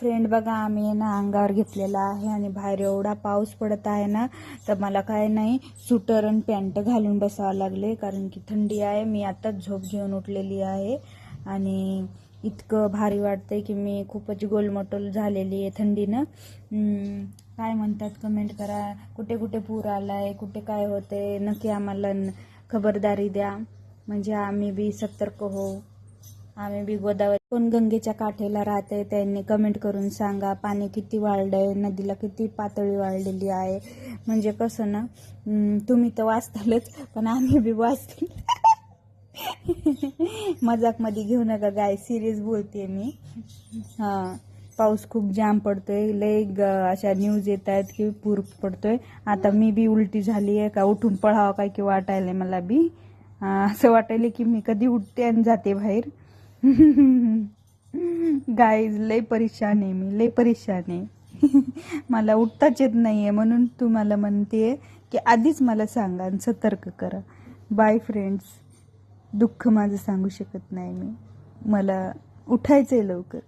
Friend बघा, आम्ही ना अंगावर घेतलेला आहे आणि बाहेर एवढा पाऊस पडत आहे ना, तर मला काय नाही स्वेटर आणि पॅन्ट घालून बसावं लागले, कारण की थंडी आहे. मी आताच झोप घेऊन उठलेली आहे आणि इतकं भारी वाटतंय की मी खूपच गोलमटोल झालेली आहे थंडीनं. काय म्हणतात कमेंट करा, कुठे कुठे पूर आलाय, कुठे काय होतंय, नक्की आम्हाला खबरदारी द्या, म्हणजे आम्ही बी सतर्क होऊ. आम्ही बी गोदावरी कोण गंगेच्या काठेला राहते त्यांनी कमेंट करून सांगा, पाणी किती वाढलंय, नदीला किती पातळी वाढलेली आहे. म्हणजे कसं ना, तुम्ही तर वाचतालच पण आम्ही बी वाचतो. मजाक मध्ये घेऊ नका गाय, सिरियस बोलते मी. हां, पाऊस खूप जाम पडतोय, लय अशा न्यूज येत आहेत की पूर पडतोय. आता मी बी उलटी झाली आहे का, उठून पळावं काय की वाटायला मला बी. असं वाटायले की मी कधी उठते आणि जाते बाहेर. गाईज लय परेशान आहे मी, लय परेशान आहे. मला उठताच येत नाहीये, म्हणून तुम्हाला म्हणते की आधीच मला सांगा आणि सतर्क करा. Bye friends. दुःख माझं सांगू शकत नाही मी, मला उठायचंय लवकर.